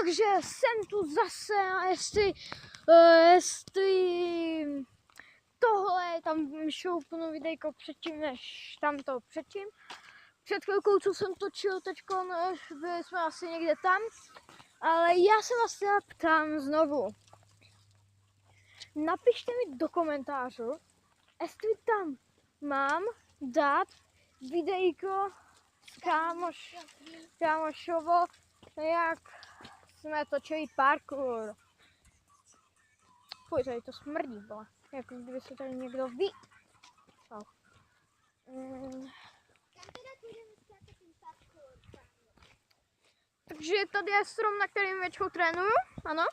Takže jsem tu zase a jestli tohle tam šoupnu videjko předtím, než tam to předtím. Před chvilkou, co jsem točil teďko, byli jsme asi někde tam, ale já se vás teda ptám znovu. Napište mi do komentářů, jestli tam mám dát videjko s kámošovo, jak jsme točili parkour. Fuj, tady to smrdí, vole. Jako kdyby se tady někdo ví. Takže tady je strom, na kterým většinou trénuju, ano.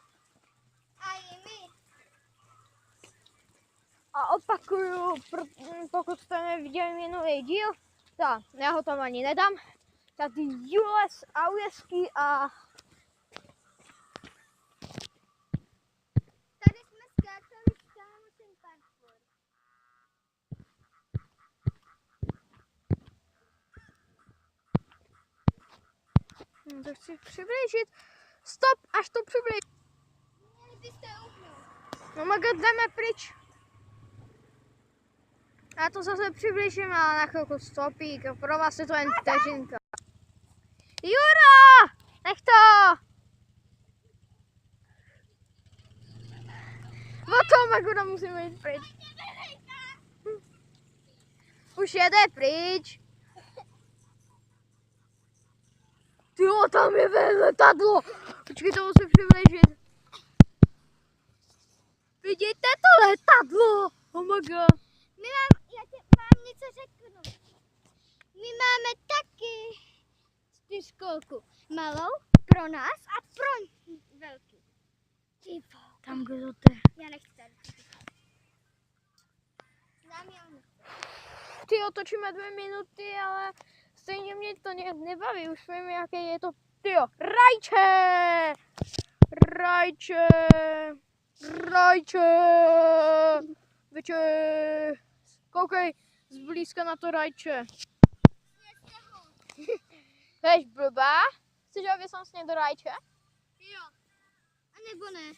A opakuju, pokud jste neviděli minulý díl, já ho tam ani nedám. Tady Jules Aujeský a tady jsme skákali s kámošem parkour. to chci přiblížit. Stop, až to přiblížím. Měli byste uhnout. No maga, jdeme pryč. Já to zase přiblížím a na chvilku stopík. Pro vás je to jen vteřinka. Juro! Nech to! O tom Maguda musíme jít pryč. Už jede pryč. Tyjo, tam je letadlo. Počkej, to musím přiblížit. Vidíte to letadlo? Oh my god. Já vám něco řeknu. My máme taky 4kolku. Malou pro nás a pro velký. Tam kdo to je? Já nechci tady. Dám já. Tyjo, točíme 2 minuty, ale stejně mě to nebaví. Už vím, jaký je to. Tyjo, Rajče! Rajče! Rajče! Vyče! Koukej zblízka na to Rajče. Hej, blbá? Chceš, aby jsem sněl do Rajče? Jo. A nebo ne.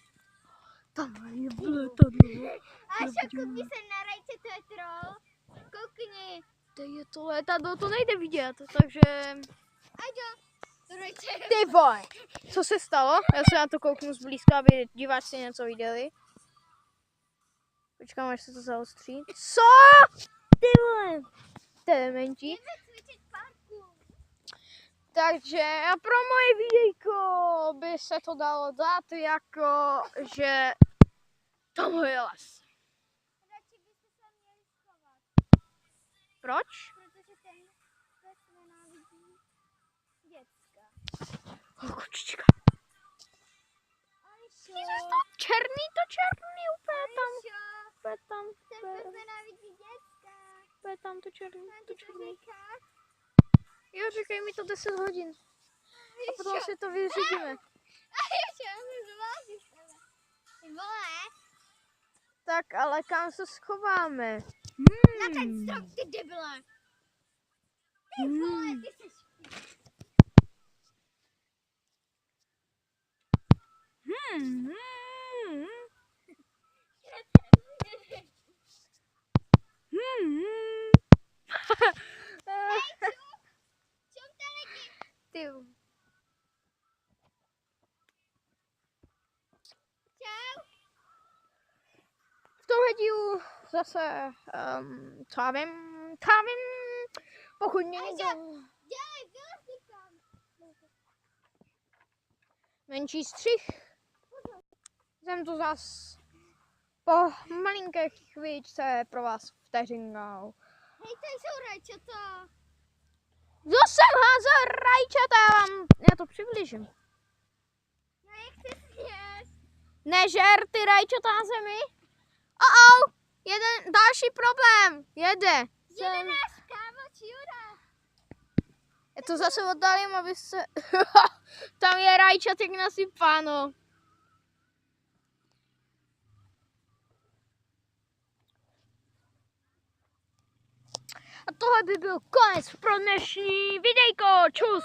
Tam je letadlo. A šoku se na Rajče, to je troll. Koukni. To je to letadlo, to nejde vidět, takže... Aďo. Do Rajče. Ty vole, co se stalo? Já se na to kouknu zblízka, aby diváci něco viděli. Počkám, až se to zaostří. Co? Ty vole, to je menší. Takže a pro moje videjko by se to dalo dát jako, že tam je les. Radši byste se měli schovat. Proč? Protože ten pes nenávidí děcka. Kočička. Ališo. Černý, úplně tam. Úplně tam, Ten pes nenávidí děcka. úplně tam to černý, to Máte to černý. nechat? Jo, říkej mi to 10 hodin. A potom si to vyřídíme. Ty vole. Tak, ale kam se schováme? Na ten strom, ty debile. Ty vole, ty jsi Ty. čau. V tomhle dílu zase, co já vím, pokud někdo Dělej, vylez někam. menší střih, jsem tu zas po malinké chvíličce pro vás vteřinkou. Hej, tady jsou rajčata. Zase házel rajčata, já to přiblížím. Já je chci sněst. Nežer ty rajčata na zemi. Jeden další problém. Jede. Jede náš kámoč Jura. Já to zase oddalím, aby se... Tam je rajčatek nasypáno. A tohle by byl konec pro dnešní videjko. Čus.